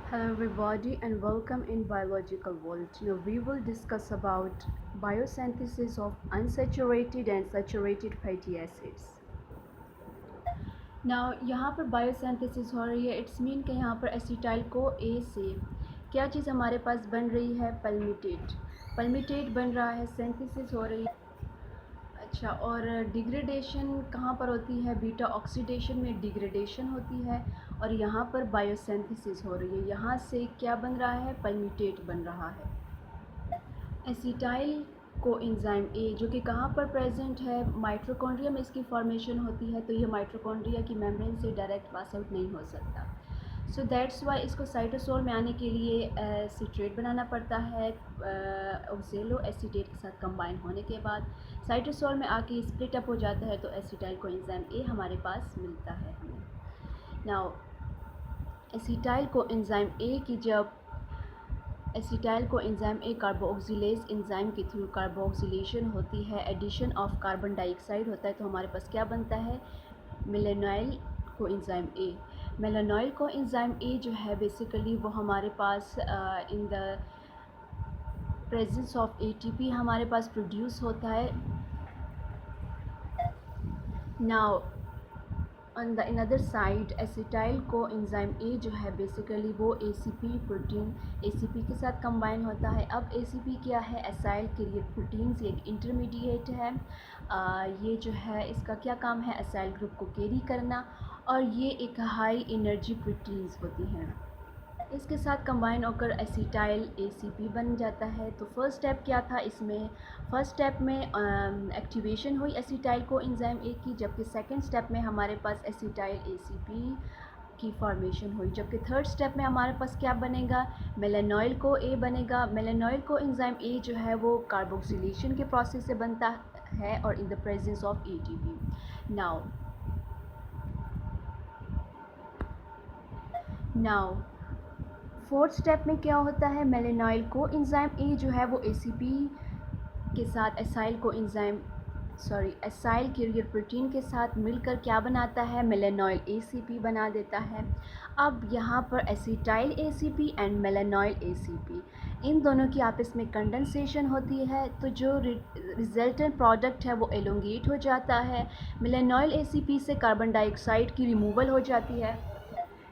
Hello everybody and welcome in biological world. Now we will discuss about biosynthesis of unsaturated and saturated fatty acids. Now यहाँ पर biosynthesis हो रही है, it's mean कि यहाँ पर एसिटाइल को ए से क्या चीज़ हमारे पास बन रही है, पल्मिटेट बन रहा है, सिंथेसिस हो रही है। अच्छा, और डिग्रेडेशन कहाँ पर होती है, बीटा ऑक्सीडेशन में डिग्रेडेशन होती है और यहाँ पर बायोसिंथेसिस हो रही है। यहाँ से क्या बन रहा है, पल्मिटेट बन रहा है। एसिटाइल को एंजाइम ए जो कि कहाँ पर प्रेजेंट है, माइटोकॉन्ड्रिया में इसकी फॉर्मेशन होती है, तो ये माइटोकॉन्ड्रिया की मेम्ब्रेन से डायरेक्ट पास आउट नहीं हो सकता। सो दैट्स वाई इसको साइटोसोल में आने के लिए सिट्रेट बनाना पड़ता है। ऑक्जेलो एसीटेट के साथ कंबाइन होने के बाद साइटोसोल में आके स्प्लिट अप हो जाता है, तो एसिटाइल को एंजाइम ए हमारे पास मिलता है हमें। नाउ एसिटाइल को एंजाइम ए की जब एसिटाइल को एंजाइम ए कार्बोक्सिलेज एंजाइम के थ्रू कार्बोक्सिलेशन होती है, एडिशन ऑफ कार्बन डाइऑक्साइड होता है, तो हमारे पास क्या बनता है, मेलेनाइल को एंजाइम ए। मेलेनाइल को एंजाइम ए जो है बेसिकली वो हमारे पास in the presence of ATP हमारे पास प्रोड्यूस होता है। Now on the another side acetyl coenzyme A जो है बेसिकली वो एसीपी प्रोटीन एसीपी के साथ कंबाइन होता है। अब एसीपी क्या है, एसाइल कैरियर प्रोटीन से एक इंटरमीडिएट है। ये जो है इसका क्या काम है, एसाइल ग्रुप को कैरी करना, और ये एक हाई एनर्जी प्रोटीन्स होती हैं। इसके साथ कंबाइन होकर एसिटाइल एसीपी बन जाता है। तो फर्स्ट स्टेप क्या था इसमें, फर्स्ट स्टेप में एक्टिवेशन हुई एसिटाइल को एंजाइम ए की, जबकि सेकंड स्टेप में हमारे पास एसिटाइल एसीपी की फॉर्मेशन हुई, जबकि थर्ड स्टेप में हमारे पास क्या बनेगा, मेलेनॉइल को ए बनेगा। मेलेनॉइल को एंजाइम ए जो है वो कार्बोक्सिलेशन के प्रोसेस से बनता है और इन the presence of ATP. Now fourth step में क्या होता है, मेलेनॉइल को एंजाइम ए जो है वो एसीपी के साथ एसाइल को एंजाइम एसाइल कैरियर प्रोटीन के साथ मिलकर क्या बनाता है, मेलेनॉइल एसीपी बना देता है। अब यहाँ पर एसिटाइल एसीपी एंड मेलेनॉइल एसीपी इन दोनों की आपस में कंडेंसेशन होती है, तो जो रिजल्टेंट प्रोडक्ट है वो एलोंगेट हो जाता है। मेलेनॉइल एसीपी से कार्बन डाइऑक्साइड की रिमूवल हो जाती है।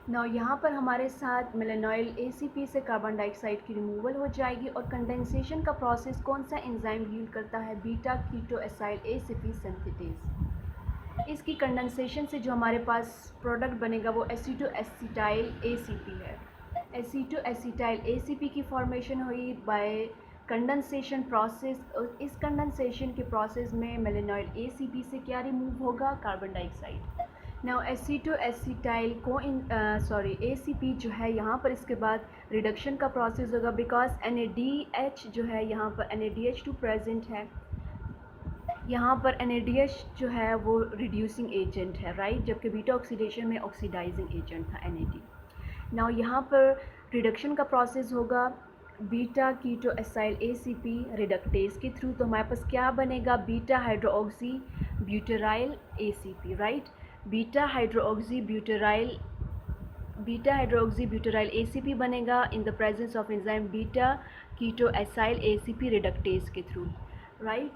ना यहाँ पर हमारे साथ मेलेनॉइल एसीपी से कार्बन डाइऑक्साइड की रिमूवल हो जाएगी, और कंडेंसेशन का प्रोसेस कौन सा एंजाइम यील्ड करता है, बीटा कीटो एसाइल एसीपी सिंथेटेज। इसकी कंडेंसेशन से जो हमारे पास प्रोडक्ट बनेगा वो एसीटो एसिटाइल एसीपी है। एसीटो एसिटाइल एसीपी की फॉर्मेशन हुई बाय कंडेंसेशन प्रोसेस, और इस कंडेंसेशन के प्रोसेस में मेलेनॉइल एसीपी से क्या रिमूव होगा, carbon dioxide. Now aceto acetyl co ACP जो है यहाँ पर इसके बाद रिडक्शन का प्रोसेस होगा, बिकॉज NADH जो है यहाँ पर NADH2 प्रेजेंट है। यहाँ पर NADH जो है वो रिड्यूसिंग एजेंट है, राइट, जबकि बीटा ऑक्सीडेशन में ऑक्सीडाइजिंग एजेंट था NAD। नाउ यहाँ पर रिडक्शन का प्रोसेस होगा बीटा कीटो एसाइल एसीपी रिडक्टेज के थ्रू, तो हमारे पास क्या बनेगा, beta hydroxy butyryl ACP, right. Beta hydroxy butyryl ACP बनेगा in the presence of enzyme beta keto acyl ACP reductase के थ्रू, राइट।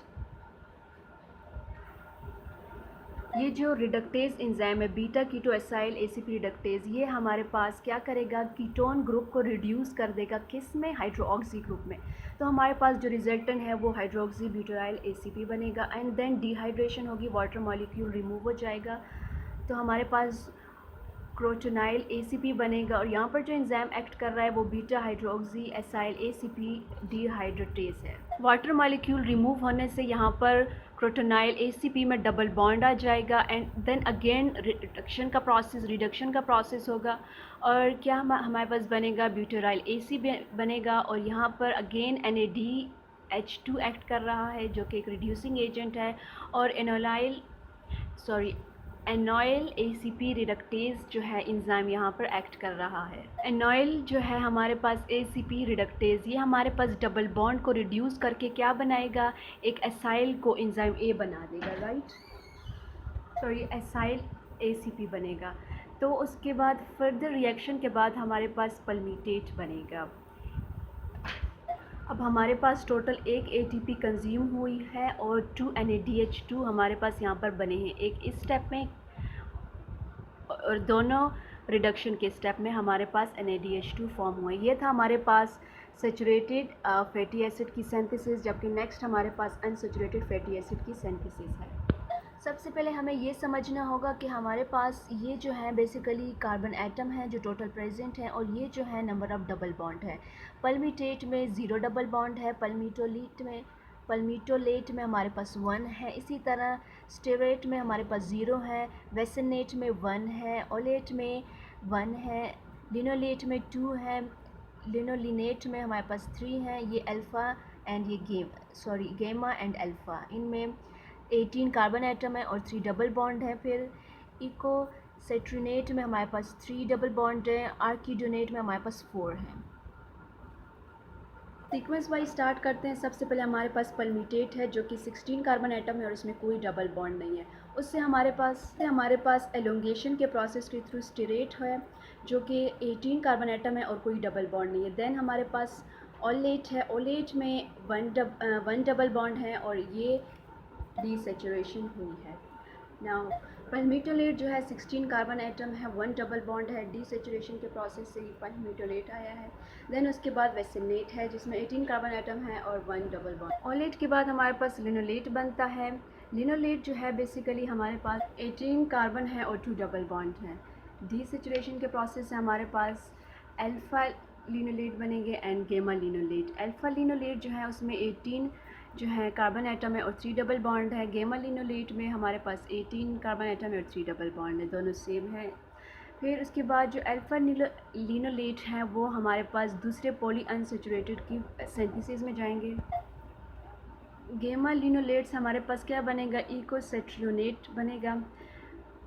ये जो रिडक्टेज एंजाइम है बीटा कीटो एसाइल एसीपी रिडक्टेज, ये हमारे पास क्या करेगा, कीटोन ग्रुप को रिड्यूस कर देगा, किस में, हाइड्रोक्सी ग्रुप में। तो हमारे पास जो रिजल्टेंट है वो हाइड्रोक्सी ब्यूटेराइल एसीपी बनेगा, एंड देन डिहाइड्रेशन होगी, वाटर मॉलिक्यूल रिमूव हो जाएगा, तो हमारे पास क्रोटोनाइल एसीपी बनेगा। और यहाँ पर जो एंजाइम एक्ट कर रहा है वो बीटा हाइड्रोक्सी एसाइल एसीपी डिहाइड्रेटेज है। वाटर मॉलिक्यूल रिमूव होने से यहाँ पर क्रोटोनाइल एसीपी में डबल बॉन्ड आ जाएगा, एंड देन अगेन रिडक्शन का प्रोसेस होगा, और क्या हमारे पास बनेगा, ब्यूटेराइल एसीपी बनेगा, और यहाँ पर अगेन NADH2 एक्ट कर रहा है जो कि एक रिड्यूसिंग एजेंट है, और एनॉयल एसीपी रिडक्टेज जो है एंजाइम यहाँ पर एक्ट कर रहा है। एनॉयल जो है हमारे पास एसीपी रिडक्टेज, ये हमारे पास डबल बॉन्ड को रिड्यूस करके क्या बनाएगा, एक एसाइल को एंजाइम ए बना देगा, राइट, एसाइल एसीपी बनेगा। तो उसके बाद फर्दर रिएक्शन के बाद हमारे पास पल्मीटेट बनेगा। अब हमारे पास टोटल एक ATP कंज्यूम हुई है और 2 NADH2 हमारे पास यहाँ पर बने हैं, एक इस स्टेप में और दोनों रिडक्शन के स्टेप में हमारे पास NADH2 फॉर्म हुए। ये था हमारे पास सैचुरेटेड फैटी एसिड की सिंथेसिस, जबकि नेक्स्ट हमारे पास अनसैचुरेटेड फैटी एसिड की सिंथेसिस है। सबसे पहले हमें ये समझना होगा कि हमारे पास ये जो है बेसिकली कार्बन एटम है जो टोटल प्रेजेंट है, और ये जो है नंबर ऑफ़ डबल बॉन्ड है। पल्मीटेट में 0 डबल बॉन्ड है, पल्मीटोलेट में हमारे पास 1 है, इसी तरह स्टेरेट में हमारे पास 0 है, वेसिनेट में 1 है, ओलेट में 1 है, लिनोलेट में 2 है, लिनोलिनेट में हमारे पास 3 है। ये अल्फ़ा एंड ये गेमा एंड अल्फ़ा, इनमें 18 कार्बन एटम है और 3 डबल बॉन्ड है। फिर इकोसेट्रिनेट में हमारे पास 3 डबल बॉन्ड है, आर्किडोनेट में हमारे पास 4 है। सीक्वेंस वाइज स्टार्ट करते हैं। सबसे पहले हमारे पास पल्मीटेट है जो कि 16 कार्बन एटम है और इसमें कोई डबल बॉन्ड नहीं है। उससे हमारे पास एलोंगेशन के प्रोसेस के थ्रू स्टेरेट है जो कि 18 कार्बन एटम है और कोई डबल बॉन्ड नहीं है। देन हमारे पास ओलेट है, ओलेट में 1 डबल बॉन्ड है और ये डीसैचुरेशन हुई है। नाउ पल्मीटोलेट जो है 16 कार्बन एटम है, 1 डबल बॉन्ड है, डीसैचुरेशन के प्रोसेस से ही पल्मीटोलेट आया है। देन उसके बाद वेसिनेट है जिसमें 18 कार्बन एटम है और 1 डबल बॉन्ड। ओलेट के बाद हमारे पास लिनोलेट बनता है। लिनोलेट जो है बेसिकली हमारे पास 18 कार्बन है और 2 डबल बॉन्ड है। डीसैचुरेशन के प्रोसेस से हमारे पास अल्फ़ा लिनोलेट बनेंगे एंड गेमा लिनोलेट। अल्फ़ा लिनोलेट जो है उसमें 18 जो है कार्बन एटम है और 3 डबल बॉन्ड है। गेमा लिनोलेट में हमारे पास 18 कार्बन एटम है और 3 डबल बॉन्ड है, दोनों सेम है। फिर उसके बाद जो अल्फ़ा लिनोलेट है वो हमारे पास दूसरे पॉली अनसैचुरेटेड की सिंथेसिस में जाएंगे। गेमा लिनोलेट्स हमारे पास क्या बनेगा, इकोसेट्रियोनेट बनेगा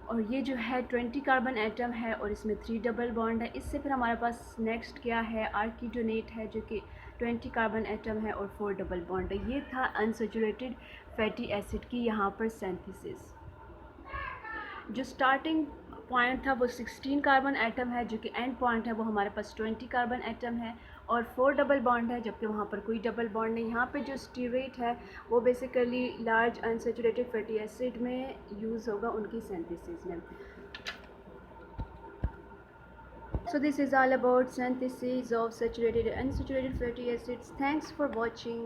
और ये जो है 20 कार्बन एटम है और इसमें 3 डबल बॉन्ड है। इससे फिर हमारे पास नेक्स्ट क्या है, आर्किडोनेट है जो कि 20 कार्बन एटम है और 4 डबल बॉन्ड है। ये था अनसैचुरेटेड फैटी एसिड की यहाँ पर सिंथेसिस। जो स्टार्टिंग पॉइंट था वो 16 कार्बन एटम है, जो कि एंड पॉइंट है वो हमारे पास 20 कार्बन एटम है और 4 डबल बॉन्ड है, जबकि वहाँ पर कोई डबल बॉन्ड नहीं। यहाँ पे जो स्टीरेट है वो basically large unsaturated fatty acid में यूज़ होगा उनकी सिंथेसिस में। So this is all about synthesis of saturated and unsaturated fatty acids. Thanks for watching.